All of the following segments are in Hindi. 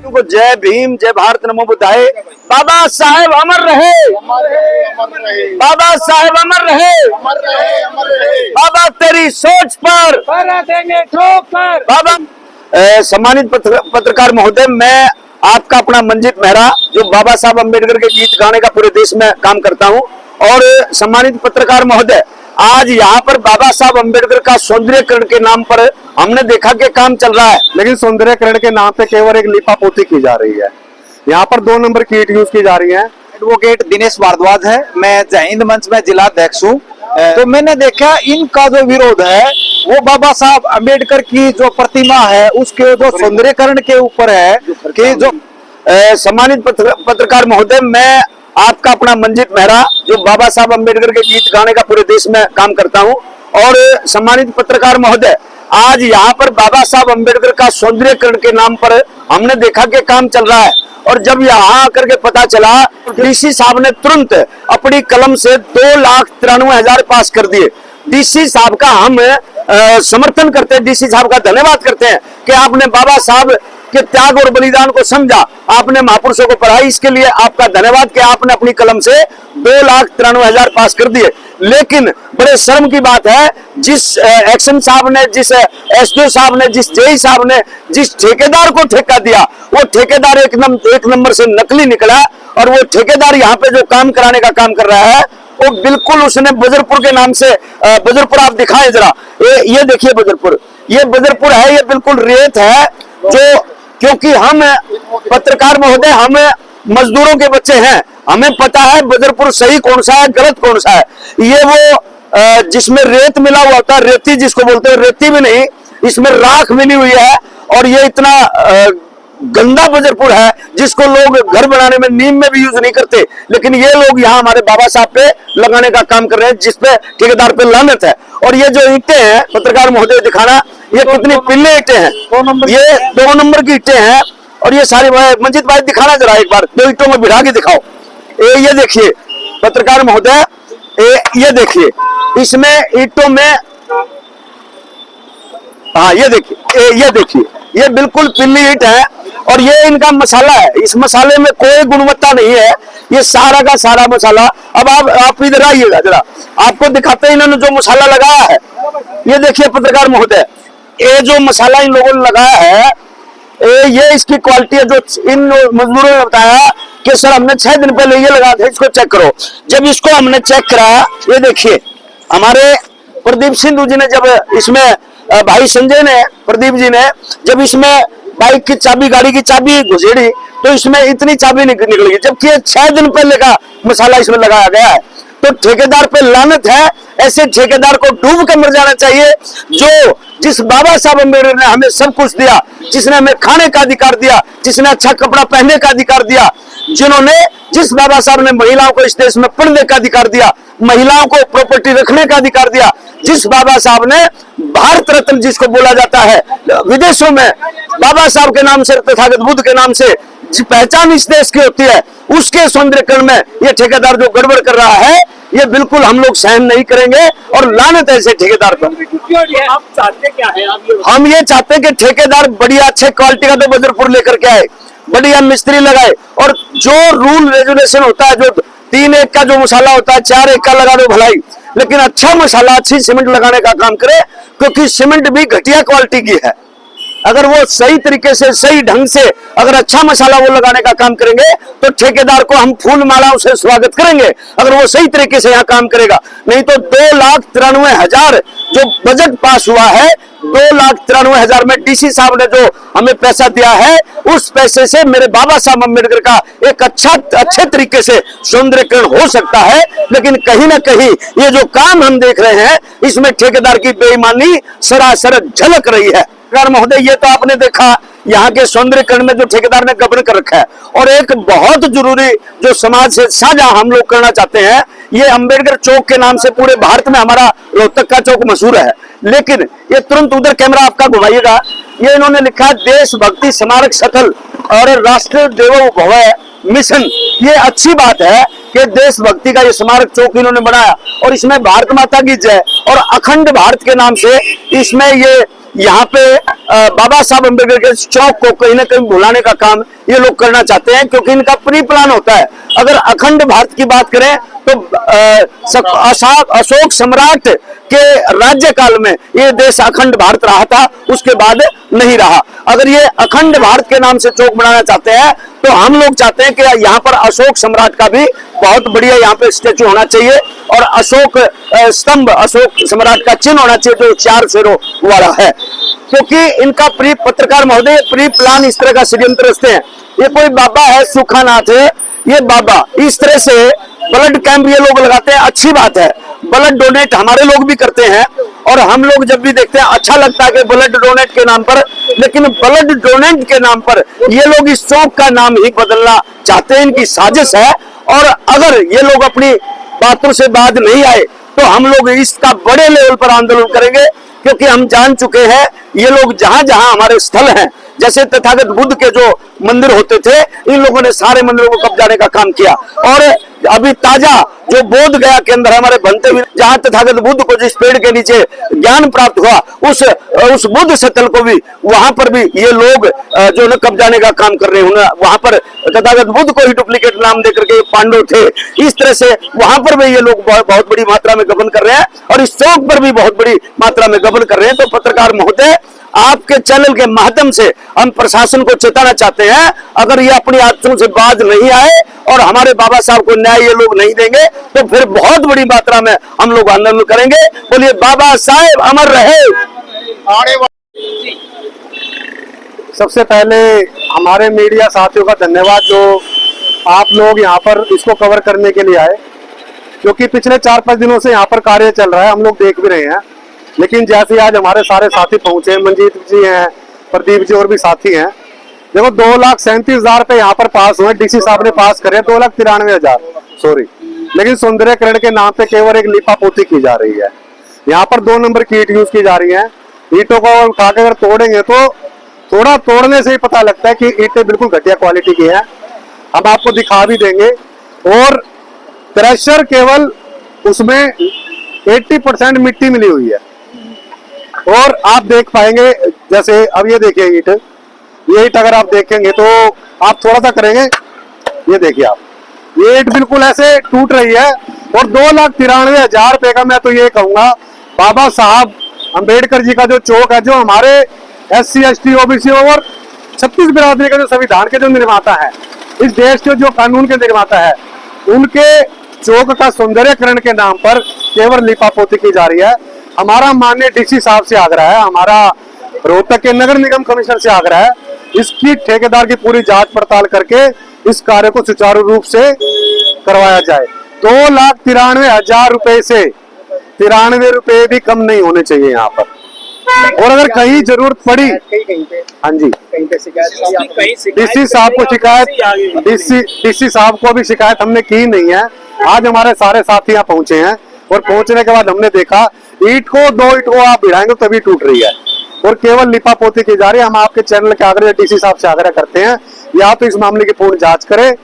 को जय भीम, जय भारत, नमो बुद्धाय। बाबा साहेब अमर रहे, बाबा साहेब अमर रहे, बाबा तेरी सोच पर देंगे ठोक कर। बाबा। सम्मानित पत्रकार महोदय, मैं आपका अपना मंजीत मेहरा, जो बाबा साहब अम्बेडकर के गीत गाने का पूरे देश में काम करता हूं। और सम्मानित पत्रकार महोदय, आज यहाँ पर बाबा साहब अम्बेडकर का सौंदर्यकरण के नाम पर हमने देखा कि काम चल रहा है, लेकिन सौंदर्यकरण के नाम पे केवल एक लिपापोती की जा रही है। यहाँ पर 2 नंबर की ईंट यूज की जा रही है। एडवोकेट दिनेश भारद्वाज है, मैं जय हिंद मंच में जिला अध्यक्ष हूँ। तो मैंने देखा इनका जो विरोध है वो बाबा साहब अम्बेडकर की जो प्रतिमा है उसके जो सौंदर्यकरण के ऊपर है कि जो सम्मानित पत्रकार महोदय, मैं आपका अपना मंजीत मेहरा, जो बाबा साहब अम्बेडकर के गीत गाने का पूरे देश में काम करता हूं। और सम्मानित पत्रकार महोदय, आज यहाँ पर बाबा साहब अम्बेडकर का सौंदर्यकरण के नाम पर हमने देखा कि काम चल रहा है। और जब यहाँ आकर के पता चला, डीसी साहब ने तुरंत अपनी कलम से 2,93,000 पास कर दिए। डीसी साहब का हम समर्थन करते हैं, डीसी साहब का धन्यवाद करते हैं कि आपने बाबा साहब के त्याग और बलिदान को समझा, आपने महापुरुषों को पढ़ाई। इसके लिए आपका धन्यवाद कि आपने अपनी कलम से 2,93,000 पास कर दिए। लेकिन बड़े शर्म की बात है, जिस एक्शन साहब ने, जिस एसडीओ साहब ने, जिस जेई साहब ने जिस ठेकेदार को ठेका दिया, वो ठेकेदार एक नंबर से नकली निकला। और वो ठेकेदार यहाँ पे जो काम कराने का काम कर रहा है, वो बिल्कुल उसने बजरपुर के नाम से, बजरपुर आप दिखाएं जरा, ये देखिए बजरपुर, ये बजरपुर है, ये बिल्कुल रेत है। जो क्योंकि हम पत्रकार महोदय, हम मजदूरों के बच्चे हैं, हमें पता है बजरपुर सही कौन सा है, गलत कौन सा है। ये वो जिसमें रेत मिला हुआ होता है, रेती जिसको बोलते हैं, रेती भी नहीं, इसमें राख मिली हुई है। और ये इतना गंदा बजरपुर है जिसको लोग घर बनाने में, नीम में भी यूज नहीं करते, लेकिन ये लोग यहाँ हमारे बाबा साहब पे लगाने का काम कर रहे हैं, जिसपे ठेकेदार पे लानत है। और ये जो ईंटें हैं, पत्रकार महोदय दिखाना, ये कितनी पिल्ले ईंटें हैं, ये 2 नंबर की ईंटें हैं। और ये सारी, मंजीत भाई दिखाना जरा एक बार, 2 ईंटों में भिड़ा के दिखाओ। ये देखिए पत्रकार महोदय, ये देखिए, इसमें ईंटों में, हाँ ये देखिए, ये बिल्कुल पिल्ली ईंट है। और ये इनका मसाला है, इस मसाले में कोई गुणवत्ता नहीं है, ये सारा का सारा मसाला। अब आप इधर आइएगा जरा, आपको दिखाते हैं इन्होंने जो मसाला लगाया है। ये देखिए पत्रकार महोदय, ये जो मसाला इन लोगों ने लगाया है, ये इसकी क्वालिटी है। जो इन मजदूरों ने बताया कि सर हमने 6 दिन पहले ये लगा था, इसको चेक करो। जब इसको हमने चेक कराया, ये देखिए हमारे प्रदीप सिंधु जी ने, जब इसमें भाई संजय ने, प्रदीप जी ने जब इसमें बाइक की चाबी, गाड़ी की चाबी घुसेड़ी, तो इसमें इतनी चाबी निकल गई, जबकि 6 दिन पहले का मसाला इसमें लगाया गया है। तो ठेकेदार पे लानत है, ऐसे ठेकेदार को डूब के मर जाना चाहिए। जिस बाबा साहब अम्बेडकर ने हमें सब कुछ दिया, जिसने हमें खाने का अधिकार दिया, जिसने अच्छा कपड़ा पहनने का अधिकार दिया, जिस बाबा साहब ने महिलाओं को इस देश में पढ़ने का अधिकार दिया, महिलाओं को प्रॉपर्टी रखने का अधिकार दिया, जिस बाबा साहब ने भारत रत्न जिसको बोला जाता है, विदेशों में बाबा साहब के नाम से, तथागत बुद्ध के नाम से पहचान इस देश की होती है, उसके सौंदर्यकरण में ये ठेकेदार जो गड़बड़ कर रहा है, ये बिल्कुल हम लोग सहन नहीं करेंगे। और लानत है ऐसे ठेकेदार पर। आप चाहते क्या है? हम ये चाहते हैं कि ठेकेदार बढ़िया अच्छे क्वालिटी का तो बजरपुर लेकर के आए, बढ़िया मिस्त्री लगाए, और जो रूल रेगुलेशन होता है, जो 3-1 का जो मसाला होता है, 4-1 का लगा दो भलाई, लेकिन अच्छा मसाला, अच्छी सीमेंट लगाने का काम करे, क्योंकि सीमेंट भी घटिया क्वालिटी की है। अगर वो सही तरीके से, सही ढंग से अगर अच्छा मसाला वो लगाने का काम करेंगे, तो ठेकेदार को हम फूल मालाओं से स्वागत करेंगे, अगर वो सही तरीके से यहाँ काम करेगा। नहीं तो 2,93,000 जो बजट पास हुआ है, 2,93,000 में डीसी साहब ने जो हमें पैसा दिया है, उस पैसे से मेरे बाबा साहब अम्बेडकर का एक अच्छे तरीके से सौंदर्यकरण हो सकता है। लेकिन कहीं ना कहीं ये जो काम हम देख रहे हैं, इसमें ठेकेदार की बेईमानी सरासर झलक रही है। महोदय, ये तो आपने देखा यहाँ के सौंदर्यकरण में जो ठेकेदार ने गबन कर रखा है। और एक बहुत जरूरी जो समाज से साझा हम लोग करना चाहते हैं, ये अम्बेडकर चौक के नाम से पूरे भारत में हमारा रोहतक का चौक मशहूर है, लेकिन ये तुरंत उधर कैमरा आपका घुमाइएगा, ये इन्होंने लिखा है देशभक्ति स्मारक स्थल और राष्ट्र देवो भव मिशन। ये अच्छी बात है कि देशभक्ति का ये स्मारक चौक इन्होंने बनाया, और इसमें भारत माता की जय और अखंड भारत के नाम से इसमें ये यहाँ पे बाबा साहब अम्बेडकर के चौक को कहीं ना कहीं भुलाने का काम ये लोग करना चाहते हैं, क्योंकि इनका प्री प्लान होता है। अगर अखंड भारत की बात करें तो अशोक सम्राट के राज्यकाल में ये देश अखंड भारत रहा था, उसके बाद नहीं रहा। अगर ये अखंड भारत के नाम से चौक बनाना चाहते हैं तो हम लोग चाहते हैं कि यहाँ पर अशोक सम्राट का भी बहुत बढ़िया यहाँ पे स्टेचू होना चाहिए और अशोक स्तंभ, अशोक सम्राट का चिन्ह होना चाहिए जो 4 शेरों वाला है, क्योंकि इनका पत्रकार महोदय प्री प्लान इस तरह का षड्यंत्र रचते हैं। ये कोई बाबा है सुखानाथ है, ये बाबा इस तरह से ब्लड कैंप ये लोग लगाते हैं, अच्छी बात है। ब्लड डोनेट हमारे लोग भी करते हैं और हम लोग जब भी देखते हैं अच्छा लगता है कि ब्लड डोनेट के नाम पर, लेकिन ब्लड डोनेट के नाम पर ये लोग इस चौक का नाम ही बदलना चाहते हैं, इनकी साजिश है। और अगर ये लोग अपनी बातों से बात नहीं आए तो हम लोग इसका बड़े लेवल पर आंदोलन करेंगे, क्योंकि हम जान चुके हैं ये लोग जहां जहां हमारे स्थल हैं, जैसे तथागत बुद्ध के जो मंदिर होते थे, इन लोगों ने सारे मंदिरों को कब्जाने का काम किया। और अभी ताजा जो बोध गया के अंदर हमारे बनते हुए जहां तथागत बुद्ध को जिस पेड़ के नीचे ज्ञान प्राप्त हुआ, उस बुद्ध स्थल को भी वहां पर भी ये लोग जो न कब्जाने का काम कर रहे हैं। वहां पर तथागत बुद्ध को ही डुप्लीकेट नाम देकर के पांडव थे, इस तरह से वहां पर भी ये लोग बहुत बड़ी मात्रा में गबन कर रहे हैं और इस चौक पर भी बहुत बड़ी मात्रा में गबन कर रहे हैं। तो पत्रकार महोदय, आपके चैनल के माध्यम से हम प्रशासन को चेताना चाहते हैं, अगर ये अपनी आदतों से बाज नहीं आए और हमारे बाबा साहब को न्याय ये लोग नहीं देंगे तो फिर बहुत बड़ी मात्रा में हम लोग आंदोलन करेंगे। बोलिए बाबा साहेब अमर रहे। सबसे पहले हमारे मीडिया साथियों का धन्यवाद जो आप लोग यहाँ पर इसको कवर करने के लिए आए, क्योंकि पिछले 4-5 दिनों से यहाँ पर कार्य चल रहा है, हम लोग देख भी रहे हैं। लेकिन जैसे आज हमारे सारे साथी पहुंचे, मंजीत जी हैं, प्रदीप जी और भी साथी हैं, देखो 2,37,000 रुपए यहाँ पर पास हुए, डीसी साहब ने पास करे 2,93,000, सॉरी, लेकिन सौंदर्यकरण के नाम पे केवल एक लिपापोती की जा रही है। यहाँ पर 2 नंबर की ईट यूज की जा रही है। ईटों को उठा के अगर तोड़ेंगे तो थोड़ा तोड़ने से ही पता लगता है कि ईटें बिल्कुल घटिया क्वालिटी की है। हम आपको दिखा भी देंगे। और क्रशर केवल उसमें 80% मिट्टी मिली हुई है। और आप देख पाएंगे, जैसे अब ये देखिए ईट, ये ईट अगर आप देखेंगे तो आप थोड़ा सा करेंगे, ये देखिए आप, ये ईट बिल्कुल ऐसे टूट रही है। और 2,93,000 रुपए का मैं तो ये कहूंगा, बाबा साहब अंबेडकर जी का जो चौक है, जो हमारे SC ST OBC और 36 बिरादरी के जो संविधान के जो निर्माता है, इस देश के जो कानून के निर्माता है, उनके चौक का सौंदर्यकरण के नाम पर केवल लिपापोती की जा रही है। हमारा माननीय डीसी साहब से आग्रह है, हमारा रोहतक के नगर निगम कमिश्नर से आग्रह है, इसकी ठेकेदार की पूरी जांच पड़ताल करके इस कार्य को सुचारू रूप से करवाया जाए। 2,93,000 रुपए से 93 रुपए भी कम नहीं होने चाहिए यहाँ पर। और अगर कहीं जरूरत पड़ी, हाँ जी, डीसी साहब को शिकायत, डीसी साहब को अभी शिकायत हमने की नहीं है। आज हमारे सारे साथी यहाँ पहुंचे हैं और पहुंचने के बाद हमने देखा ईट को 2 ईट को आप भिड़ाएंगे तभी टूट रही है और केवल लिपापोती की जा रही है। हम आपके चैनल के आग्रह डीसी साहब से आग्रह करते हैं, या तो इस मामले की पूर्ण जांच करें,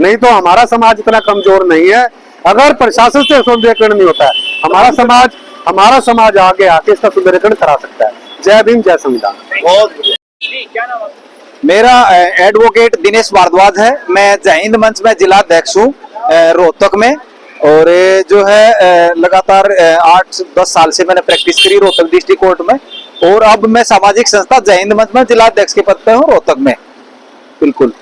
नहीं तो हमारा समाज इतना कमजोर नहीं है। अगर प्रशासन से सौंदर्यकरण नहीं होता है, हमारा समाज आगे आके इसका सौंदर्यकरण करा सकता है। जय भीम, जय संविधान। मेरा एडवोकेट दिनेश भारद्वाज है, मैं जय हिंद मंच में जिला अध्यक्ष हूँ रोहतक में। और जो है लगातार 8-10 साल से मैंने प्रैक्टिस करी रोहतक डिस्ट्रिक्ट कोर्ट में, और अब मैं सामाजिक संस्था जय हिंद मंच में जिला अध्यक्ष के पद पे हूँ रोहतक में। बिल्कुल,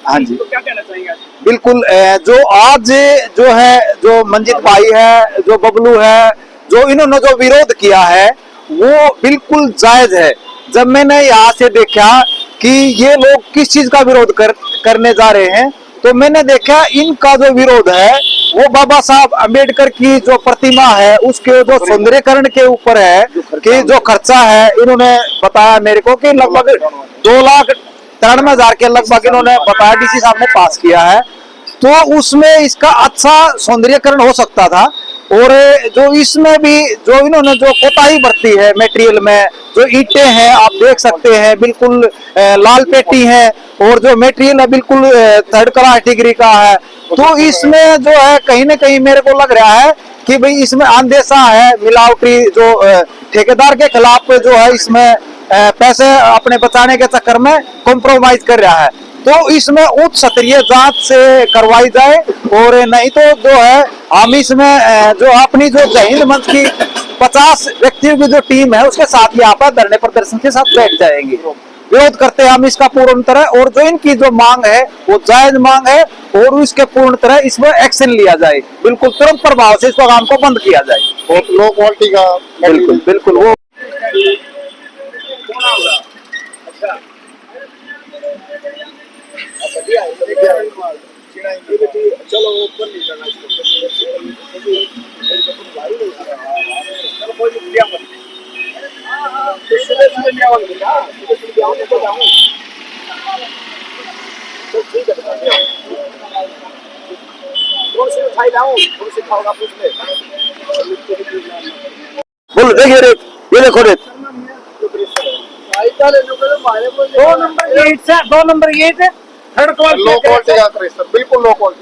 हाँ जी, तो क्या कहना चाहेंगे? बिल्कुल। जो आज जो है, जो मंजित भाई है, जो बबलू है, जो इन्होंने जो विरोध किया है वो बिल्कुल जायज है। जब मैंने यहाँ से देखा कि ये लोग किस चीज का विरोध करने जा रहे हैं, तो मैंने देखा इनका जो विरोध है वो बाबा साहब अंबेडकर की जो प्रतिमा है उसके जो सौंदर्यकरण के ऊपर है, कि जो खर्चा है, इन्होंने बताया मेरे को कि लगभग 2,93,000 के लगभग इन्होंने बताया, डीसी साहब ने पास किया है। तो उसमें इसका अच्छा सौंदर्यकरण हो सकता था। और जो इसमें भी जो इन्होंने जो कोताही बरती है मटेरियल में, जो ईंटें हैं आप देख सकते हैं बिल्कुल लाल पेटी है, और जो मटेरियल है बिल्कुल 3rd क्लास डिग्री का है। तो इसमें जो है कहीं ना कहीं मेरे को लग रहा है कि भाई इसमें अंदेशा है, मिलावटी जो ठेकेदार के खिलाफ जो है इसमें पैसे अपने बचाने के चक्कर में कॉम्प्रोमाइज कर रहा है। तो इसमें उच्च स्तरीय जांच से करवाई जाए, और नहीं तो जो है हम इसमें जो अपनी जो जय हिंद मंच की 50 व्यक्तियों की जो टीम है उसके साथ यहाँ पर धरने प्रदर्शन के साथ बैठ जाएंगे। विरोध करते हैं हम इसका पूर्ण तरह, और जो इनकी जो मांग है वो जायज मांग है, और इसके पूर्ण तरह इसमें एक्शन लिया जाए, बिल्कुल तुरंत प्रभाव से इस प्रोग्राम को बंद किया जाए। बहुत लो क्वालिटी का बिल्कुल बिल्कुल वो चलो ऊपर नहीं जाना बोलो। देखिए रेत, ये देखो रेत, 2 नंबर गेट से 2 नंबर गेट है, थर्ड लो क्वालिटी क्वालिटी का क्रेशर, बिल्कुल लो क्वालिटी।